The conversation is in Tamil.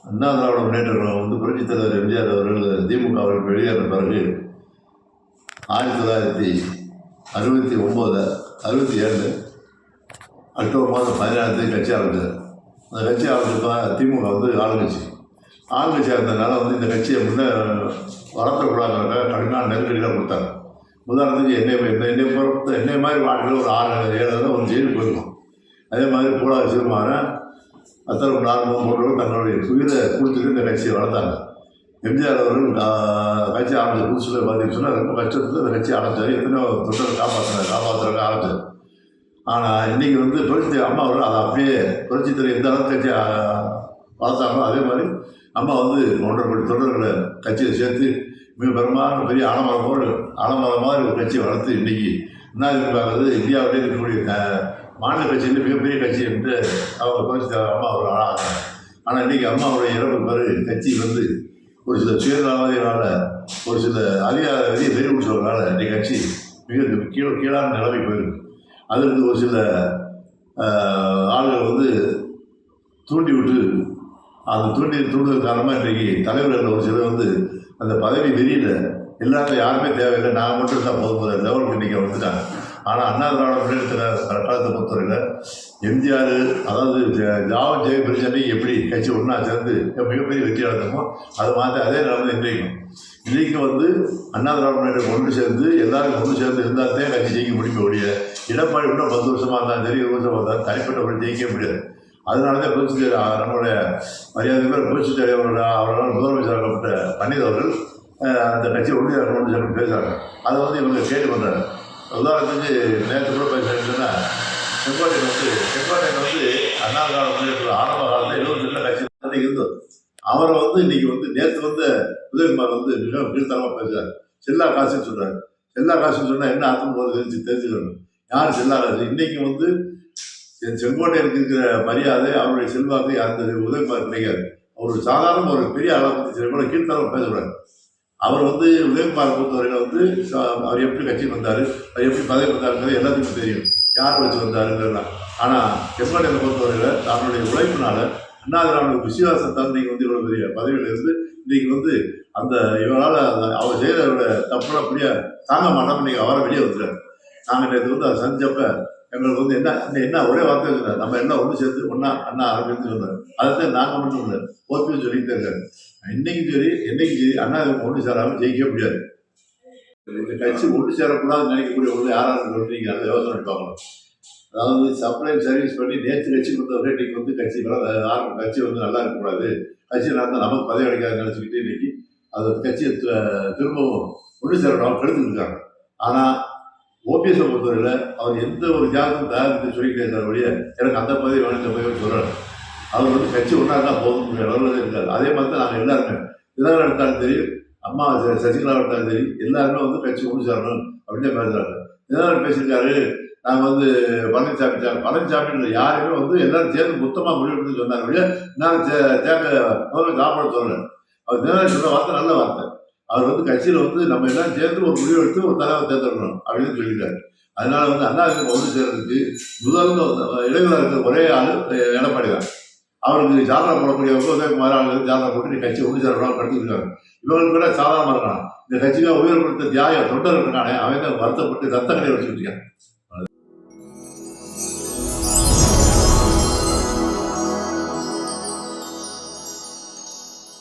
அண்ணா திராவிட முன்னேற்ற கழகம் வந்து புரட்சித் தலைவர் எம்ஜிஆர் அவர்கள் திமுக அவர்கள் வெளியேறின பிறகு 1967 அக்டோபர் மாதம் 17 கட்சி ஆரம்பித்தார். அந்த கட்சி ஆரம்பிச்சப்ப திமுக வந்து ஆளுங்கட்சியாக இருந்ததுனால வந்து இந்த கட்சியை முன்னே வளர்த்தக்கூடாதுக்காக கடுமையான நெருக்கடிலாம் கொடுத்தாங்க. உதாரணத்துக்கு என்னை மாதிரி வாழ்க்கையில் ஒரு 6-7 தடவை ஒரு ஜெயிலுக்கு போயிருக்கோம். அதே மாதிரி பூலாக சிவமாறன் அத்தனை நார்மம் போன்றவர்கள் தங்களுடைய உயிரை கொடுத்துட்டு இந்த கட்சியை வளர்த்தாங்க. எம்ஜிஆர் அவர்கள் கட்சி ஆரம்பித்த புதுசில் பார்த்தீங்கன்னு சொன்னால் ரொம்ப கஷ்டத்தில் இந்த கட்சி ஆரம்பித்தார். எத்தனையோ தொண்டரை காப்பாற்றுறதுக்கு ஆரம்பித்தார். ஆனால் இன்றைக்கி வந்து புரட்சி அம்மா அவர்கள் அதை அப்படியே புரட்சித்துறை எந்த அளவுக்கு கட்சி வளர்த்தாங்களோ அதே மாதிரி அம்மா வந்து 1.5 கோடி தொண்டர்களை கட்சியை சேர்த்து மிக பெரிய ஆலமரம் மாதிரி ஒரு கட்சியை வளர்த்து இன்றைக்கி பார்க்குறது இந்தியாவிலே இருக்கக்கூடிய மாநில கட்சியில் மிகப்பெரிய கட்சி என்று அவங்க புரட்சி அம்மா அவர்கள் ஆளாகிறாங்க. ஆனால் இன்றைக்கி அம்மாவுடைய இறப்பு பிறகு கட்சி வந்து ஒரு சில சுயநலவாதிகளால் ஒரு சில அதிகாரி வெறி பிடிச்சவர்களால் இன்றைக்கு கட்சி மிக கீழான நிலைமை போயிருக்கு. அதற்கு ஒரு சில ஆளுகள் வந்து தூண்டி விட்டு அந்த தூண்டுதல் காரணமாக இன்றைக்கு தலைவர்கள் ஒரு சிலர் வந்து அந்த பதவி வெறியில் எல்லாத்தையும் யாருமே தேவையில்லை, நான் மட்டும் இருந்தால் போதும் லெவலுக்கு இன்றைக்கி வந்துட்டாங்க. ஆனால் அண்ணா திராவிட முன்னேற்ற காலத்தை பொறுத்தவரையில் எம்ஜிஆர் அதாவது ஜாவன் ஜெயபிரச்சனை எப்படி கட்சி ஒன்றா சேர்ந்து மிகப்பெரிய வெற்றி அடைந்தமோ அது மாதிரி அதே நிலைமை இன்றைக்கு வந்து அண்ணா திராவிட முன்னேற்றம் ஒன்று சேர்ந்து எல்லாரும் ஒன்று சேர்ந்து இருந்தால்தே கட்சி ஜெயிக்க முடியும். ஒழிய எடப்பாடி கூட 10 வருஷமாக இருந்தாலும் சரி 20 வருஷமாக இருந்தாலும் தனிப்பட்ட ஜெயிக்க முடியாது. அதனால தான் புரட்சி நம்மளுடைய மரியாதை புரட்சி தலைவரோட அவர்களால் முதலமைச்சராகப்பட்ட பன்னீர் அவர்கள் அந்த கட்சியை ஒன்று சொல்லி பேசுகிறாங்க. அதை வந்து இவங்க கேட்டு பண்ணுறாங்க. உதாரணத்துக்கு நேற்று கூட பேசுகிறேன்னா செங்கோட்டையன் வந்து அண்ணா திராவிட முன்னேற்ற ஆரம்ப காலத்தில் 72 கட்சி இருந்தது. அவரை வந்து இன்றைக்கி வந்து நேற்று வந்து உதயகுமார் வந்து மிக கீழ்த்தரமாக பேசுகிறார். செல்லா காசுன்னு சொல்கிறார். செல்லா காசுன்னு சொன்னால் என்ன அர்த்தம் போது தெரிஞ்சுக்கணும். யார் செல்லா காசு? இன்றைக்கி வந்து செங்கோட்டையனுக்கு இருக்கிற மரியாதை அவருடைய செல்வாக்கு அந்த உதயகுமார் கிடைக்காது. அவர் சாதாரண ஒரு பெரிய அளவுக்கு சில கூட கீழ்த்தரமாக பேசக்கூடாது. அவர் வந்து உதயகுமார் பொறுத்தவரையில் வந்து அவர் எப்படி கட்சிக்கு வந்தார், அவர் எப்படி பதவி வந்தாருங்கிறது எல்லாத்துக்கும் தெரியும், யார் வச்சு வந்தாருங்கிறலாம். ஆனால் செங்கோட்டையனை பொறுத்தவரையில் தன்னுடைய உழைப்பினால் அண்ணா திராவிட விசுவாசத்தால் இன்றைக்கி வந்து இவ்வளோ பெரிய பதவியில் இருந்து இன்றைக்கி வந்து அந்த இவரால் அவர் செய்கிறவரோட தப்புலாம் அப்படியே தாங்க மாட்டோம். இன்றைக்கி அவரை வெளியே வந்துட்டார். நாங்கள் நேற்று வந்து அதை செஞ்சப்போ எங்களுக்கு வந்து என்ன ஒரே வார்த்தை இருந்தார், நம்ம என்ன ஒன்று சேர்த்து ஒன்றா அண்ணா ஆரம்பிச்சுன்னு சொன்னார். அதைத்தான் நாங்கள் மட்டும் இல்லை ஓபிஎஸ் சொல்லிக்கிட்டே இருக்காரு. இன்னைக்கும் சரி என்னைக்கும் சரி அண்ணா ஒன்று சேராமல் ஜெயிக்க முடியாது. இந்த கட்சி ஒன்று சேரக்கூடாதுன்னு நினைக்கக்கூடிய ஒன்று யாராவது நீங்கள் அதை யோசனை பார்க்கணும். அதாவது சப்ளை சர்வீஸ் பண்ணி நேற்று கட்சி வந்தவர்கள் இன்றைக்கி வந்து கட்சி வந்து நல்லா இருக்கக்கூடாது, கட்சி நடந்தால் நமக்கு பதவி அடைக்காது நினச்சிக்கிட்டு இன்றைக்கி அந்த கட்சியை திரும்பவும் ஒன்று சேரணும் கெடுத்துருக்காங்க. ஆனால் ஓபிஎஸை பொறுத்தவரையில் அவர் எந்த ஒரு ஜாதகம் தயாரித்து சொல்லிக்கிட்டே இருக்கிற வழியே எனக்கு அந்த பதவி வேணும் இந்த பதவி சொல்கிறார். அவர் வந்து கட்சி ஒன்றா இருந்தால் போதும் அளவில் இருக்காரு. அதே மாதிரி தான் நாங்கள் எல்லாருமே தினகரன் எடுத்தாலும் சரி, அம்மா சசிகலா எடுத்தாலும் சரி, எல்லாருமே வந்து கட்சி ஒன்று சேரணும் அப்படின்னு பேசுகிறாங்க. தினகரன் பேசியிருக்காரு, நாங்கள் வந்து பழனிசாமி யாருமே வந்து எல்லாரும் சேர்ந்து மொத்தமாக முடிவெடுத்து சொன்னாங்க வழியா நான் முதல்ல சாப்பிட சொல்லலை. அவர் தினகரன் சொன்ன வார்த்தை நல்ல வார்த்தை. அவர் வந்து கட்சியில் வந்து நம்ம எல்லாம் சேர்ந்து ஒரு முடிவு எடுத்து ஒரு தலைவர் தேர்ந்தெடுக்கணும் அப்படின்னு சொல்லியிருக்காரு. அதனால வந்து அண்ணாதிமுக ஒன்று சேர்றதுக்கு முதல்ல இளைஞராக இருக்கிற ஒரே ஆள் எடப்பாடி தான். அவருக்கு ஜாதகம் போடக்கூடியவங்க உதயகுமார் ஆளுநர் ஜாதகம் போட்டு நீ கட்சி ஒன்று சேரலாம் படுத்துருக்காங்க. இவங்களுக்கு கூட சாதாரணமாக இருக்கான். இந்த கட்சிக்காக உயிர் கொடுத்த தியாக தொண்டர் இருக்கானே அவன் தான் வருத்தப்பட்டு ரத்த கடையை வச்சுக்கிட்டு இருக்கான்.